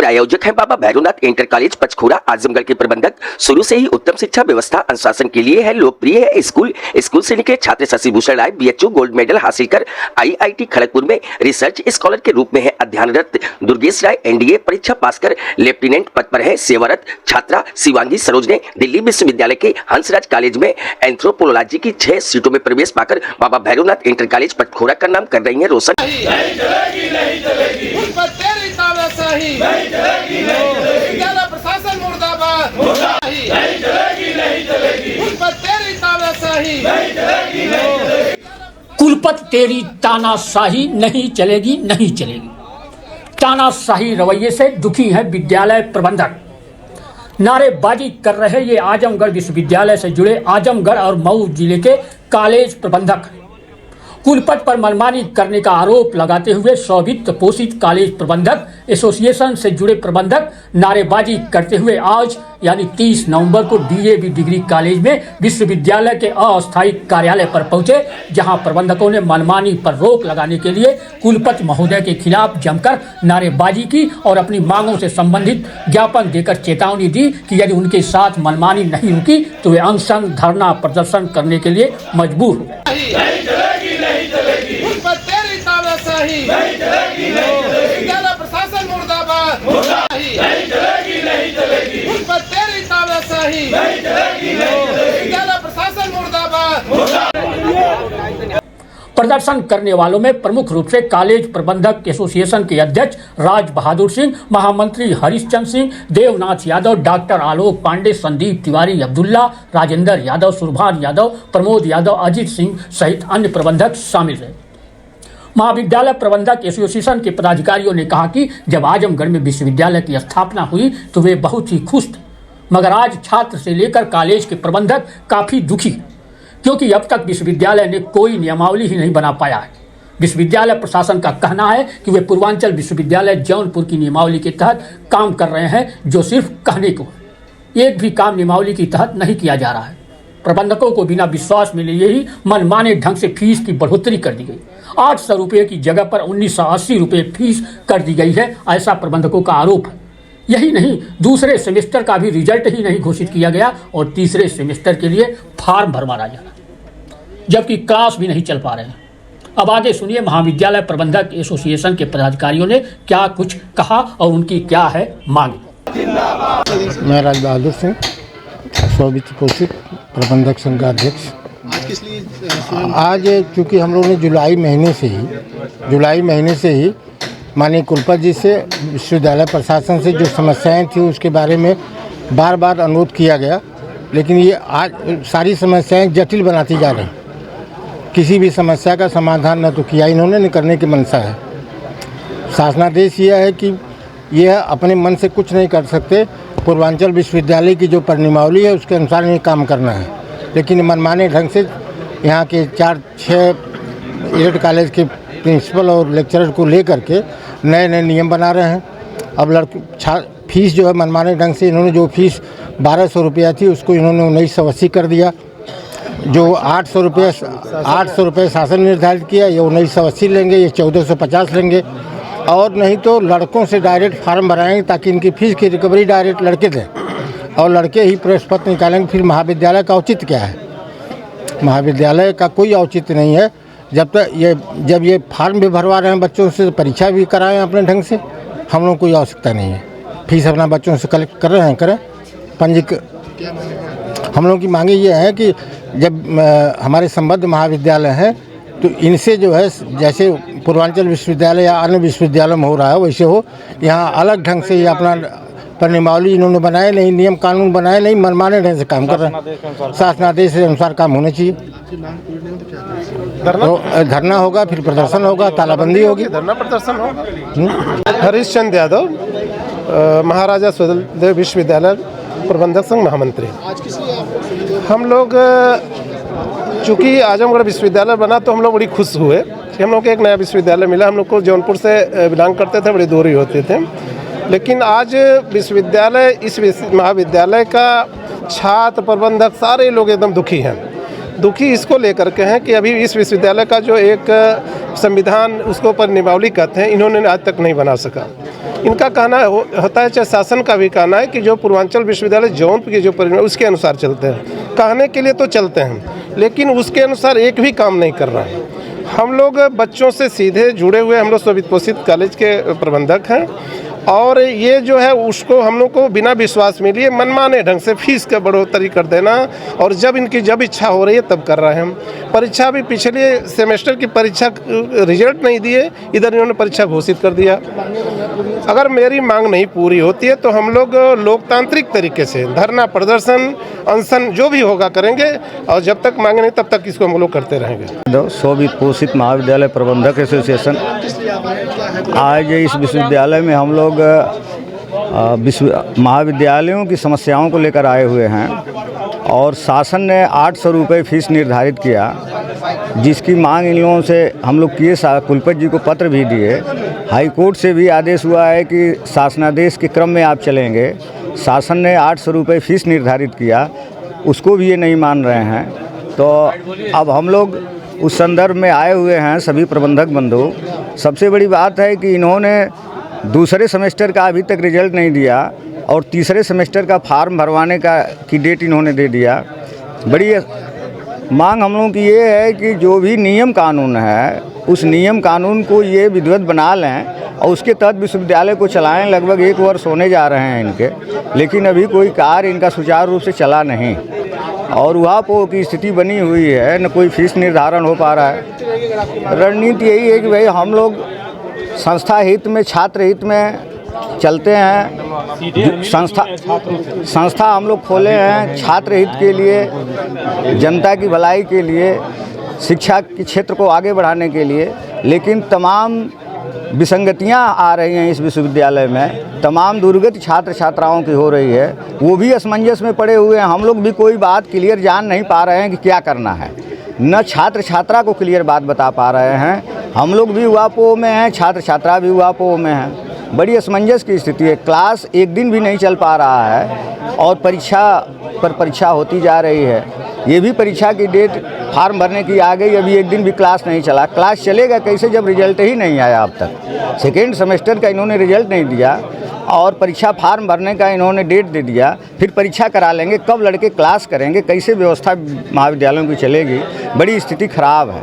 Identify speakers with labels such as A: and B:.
A: प्रायोजक हैं बाबा Bhairavnath inter college पंचखुरा Azamgarh के प्रबंधक। शुरू से ही उत्तम शिक्षा व्यवस्था अनुशासन के लिए है लोकप्रिय है स्कूल से निकले छात्र शशि भूषण राय BHU गोल्ड मेडल हासिल कर IIT खड़गपुर में रिसर्च स्कॉलर के रूप में है अध्ययनरत। दुर्गेश राय NDA परीक्षा पास कर लेफ्टिनेंट पद पर है सेवारत। छात्रा शिवांगी सरोज ने दिल्ली विश्वविद्यालय के हंसराज कॉलेज में एंथ्रोपोलॉजी की 6 सीटों में प्रवेश पाकर बाबा भैरवनाथ इंटर कॉलेज पंचखुरा का नाम कर रही है रोशन।
B: विद्यालय प्रशासन मुर्दाबाद, नहीं चलेगी, उन पर तेरी तानाशाही नहीं चलेगी।
C: कुलपति तेरी तानाशाही नहीं चलेगी, नहीं चलेगी। तानाशाही रवैये से दुखी है विद्यालय प्रबंधक। नारेबाजी कर रहे ये आजमगढ़ विश्वविद्यालय से जुड़े आजमगढ़ और मऊ जिले के कॉलेज प्रबंधक। कुलपति पर मनमानी करने का आरोप लगाते हुए स्ववित्त पोषित कॉलेज प्रबंधक एसोसिएशन से जुड़े प्रबंधक नारेबाजी करते हुए आज यानी 30 नवंबर को DAV डिग्री कॉलेज में विश्वविद्यालय के अस्थायी कार्यालय पर पहुंचे, जहां प्रबंधकों ने मनमानी पर रोक लगाने के लिए कुलपति महोदय के खिलाफ जमकर नारेबाजी की और अपनी मांगों से संबंधित ज्ञापन देकर चेतावनी दी कि यदि उनके साथ मनमानी नहीं रुकी तो वे अनशन धरना प्रदर्शन करने के लिए मजबूर हो गए।
B: उन पर तेरी तानाशाही नहीं चलेगी, विद्यालय प्रशासन मुर्दाबाद, नहीं चलेगी, उन पर तेरी तानाशाही नहीं चलेगी, विद्यालय प्रशासन मुर्दाबाद।
C: प्रदर्शन करने वालों में प्रमुख रूप से कॉलेज प्रबंधक एसोसिएशन के अध्यक्ष राज बहादुर सिंह, महामंत्री हरिश्चंद्र सिंह, देवनाथ यादव, डॉक्टर आलोक पांडे, संदीप तिवारी, अब्दुल्ला, राजेंद्र यादव, सुरभान यादव, प्रमोद यादव, अजीत सिंह सहित अन्य प्रबंधक शामिल रहे। महाविद्यालय प्रबंधक एसोसिएशन के पदाधिकारियों ने कहा कि जब आजमगढ़ में विश्वविद्यालय की स्थापना हुई तो वे बहुत ही खुश थे, मगर आज छात्र से लेकर कॉलेज के प्रबंधक काफी दुखी, क्योंकि अब तक विश्वविद्यालय ने कोई नियमावली ही नहीं बना पाया है। विश्वविद्यालय प्रशासन का कहना है कि वे पूर्वांचल विश्वविद्यालय जौनपुर की नियमावली के तहत काम कर रहे हैं, जो सिर्फ कहने को, एक भी काम नियमावली के तहत नहीं किया जा रहा है। प्रबंधकों को बिना विश्वास में लिए ही मनमाने ढंग से फीस की बढ़ोतरी कर दी गई। 800 रुपये की जगह पर 1980 रुपये फीस कर दी गई है, ऐसा प्रबंधकों का आरोप है। यही नहीं, दूसरे सेमेस्टर का भी रिजल्ट ही नहीं घोषित किया गया और तीसरे सेमेस्टर के लिए फॉर्म भरवाया जा रहा है, जबकि क्लास भी नहीं चल पा रहे हैं। अब आगे सुनिए महाविद्यालय प्रबंधक एसोसिएशन के पदाधिकारियों ने क्या कुछ कहा और उनकी क्या है मांग।
D: मैं राज बहादुर सिंह, स्ववित्त पोषित प्रबंधक संघ का अध्यक्ष। आज चूँकि हम लोगों ने जुलाई महीने से ही माननीय कुलपति जी से विश्वविद्यालय प्रशासन से जो समस्याएं थी उसके बारे में बार बार अनुरोध किया गया, लेकिन ये आज सारी समस्याएं जटिल बनाती जा रही। किसी भी समस्या का समाधान न तो किया इन्होंने, न करने की मंशा है। शासनादेश यह है कि यह अपने मन से कुछ नहीं कर सकते, पूर्वांचल विश्वविद्यालय की जो परिनियमावली है उसके अनुसार इन्हें काम करना है। लेकिन मनमाने ढंग से यहाँ के 4-6 एडेड कॉलेज के प्रिंसिपल और लेक्चरर को लेकर के नए नए नियम बना रहे हैं। अब फीस जो है मनमाने ढंग से इन्होंने जो फीस 1200 रुपया थी उसको इन्होंने 1980 कर दिया। जो 800 रुपये शासन निर्धारित किया, ये 1980 लेंगे, ये 1450 लेंगे। और नहीं तो लड़कों से डायरेक्ट फार्म भराएंगे ताकि इनकी फीस की रिकवरी डायरेक्ट लड़के दें और लड़के ही प्रवेश पत्र निकालेंगे। फिर महाविद्यालय का औचित्य क्या है? महाविद्यालय का कोई औचित्य नहीं है जब ये फॉर्म भी भरवा रहे हैं बच्चों से, परीक्षा भी कराएं अपने ढंग से। हम लोगों को कोई आवश्यकता नहीं है, फीस अपना बच्चों से कलेक्ट कर रहे हैं, करें हम लोगों की मांगे ये है कि जब हमारे संबद्ध महाविद्यालय हैं तो इनसे जो है जैसे पूर्वांचल विश्वविद्यालय या अन्य विश्वविद्यालय में हो रहा है वैसे हो। यहाँ अलग ढंग से ये अपना परिनियमावली इन्होंने बनाए नहीं, नियम कानून बनाए नहीं, मनमाने ढंग से काम कर रहे हैं। शासनादेश के अनुसार काम होना चाहिए। तो धरना होगा, फिर प्रदर्शन होगा, तालाबंदी होगी,
E: धरना प्रदर्शन होगा। हरिश्चंद्र यादव, महाराजा सुहेलदेव विश्वविद्यालय प्रबंधक संघ महामंत्री। हम लोग चूँकि आजमगढ़ विश्वविद्यालय बना तो हम लोग बड़ी खुश हुए कि हम लोग को एक नया विश्वविद्यालय मिला। हम लोग को जौनपुर से बिलोंग करते थे, बड़ी दूरी होती थे, लेकिन आज विश्वविद्यालय इस महाविद्यालय का छात्र प्रबंधक सारे लोग एकदम दुखी हैं। दुखी इसको लेकर के हैं कि अभी इस विश्वविद्यालय का जो एक संविधान उसको पर नियमावली कहते हैं इन्होंने आज तक नहीं बना सका। इनका कहना होता है, चाहे शासन का भी कहना है कि जो पूर्वांचल विश्वविद्यालय जौनपुर की जो परिणाम उसके अनुसार चलते हैं। कहने के लिए तो चलते हैं, लेकिन उसके अनुसार एक भी काम नहीं कर रहा है। हम लोग बच्चों से सीधे जुड़े हुए, हम लोग स्ववित्त पोषित कॉलेज के प्रबंधक हैं, और ये जो है उसको हम लोग को बिना विश्वास में लिए मनमाने ढंग से फीस का बढ़ोतरी कर देना, और जब इच्छा हो रही है तब कर रहे हैं हम। परीक्षा भी पिछले सेमेस्टर की परीक्षा रिजल्ट नहीं दिए, इधर इन्होंने परीक्षा घोषित कर दिया। अगर मेरी मांग नहीं पूरी होती है तो हम लोग लोकतांत्रिक तरीके से धरना, प्रदर्शन, अनशन जो भी होगा करेंगे, और जब तक मांगे नहीं तब तक इसको हम लोग करते रहेंगे।
F: स्ववित्त पोषित महाविद्यालय प्रबंधक एसोसिएशन आज इस विश्वविद्यालय में हम लोग महाविद्यालयों की समस्याओं को लेकर आए हुए हैं, और शासन ने 800 रुपये फीस निर्धारित किया, जिसकी मांग इन लोगों से हम लोग किए, कुलपति जी को पत्र भी दिए। हाई कोर्ट से भी आदेश हुआ है कि शासनादेश के क्रम में आप चलेंगे। शासन ने 800 रुपये फीस निर्धारित किया, उसको भी ये नहीं मान रहे हैं। तो अब हम लोग उस संदर्भ में आए हुए हैं सभी प्रबंधक बंधु। सबसे बड़ी बात है कि इन्होंने दूसरे सेमेस्टर का अभी तक रिजल्ट नहीं दिया, और तीसरे सेमेस्टर का फार्म भरवाने की डेट इन्होंने दे दिया। बड़ी मांग हम लोगों की ये है कि जो भी नियम कानून है उस नियम कानून को ये विधिवत बना लें, और उसके तहत विश्वविद्यालय को चलाएं। लगभग 1 वर्ष होने जा रहे हैं इनके, लेकिन अभी कोई कार्य इनका सुचारू रूप से चला नहीं, और वहाँ की स्थिति बनी हुई है, न कोई फीस निर्धारण हो पा रहा है। रणनीति यही है कि भाई हम लोग संस्था हित में, छात्र हित में चलते हैं। संस्था हम लोग खोले हैं छात्र हित के लिए, जनता की भलाई के लिए, शिक्षा के क्षेत्र को आगे बढ़ाने के लिए। लेकिन तमाम विसंगतियां आ रही हैं इस विश्वविद्यालय में, तमाम दुर्गति छात्र छात्राओं की हो रही है, वो भी असमंजस में पड़े हुए हैं। हम लोग भी कोई बात क्लियर जान नहीं पा रहे हैं कि क्या करना है, न छात्र छात्रा को क्लियर बात बता पा रहे हैं। हम लोग भी उहापोह में हैं, छात्र छात्रा भी उहापोह में हैं। बड़ी असमंजस की स्थिति है। क्लास एक दिन भी नहीं चल पा रहा है, और परीक्षा पर परीक्षा होती जा रही है। ये भी परीक्षा की डेट फार्म भरने की आ गई, अभी एक दिन भी क्लास नहीं चला। क्लास चलेगा कैसे जब रिजल्ट ही नहीं आया अब तक। सेकेंड सेमेस्टर का इन्होंने रिजल्ट नहीं दिया, और परीक्षा फार्म भरने का इन्होंने डेट दे दिया। फिर परीक्षा करा लेंगे, कब लड़के क्लास करेंगे, कैसे व्यवस्था महाविद्यालयों की चलेगी। बड़ी स्थिति खराब है।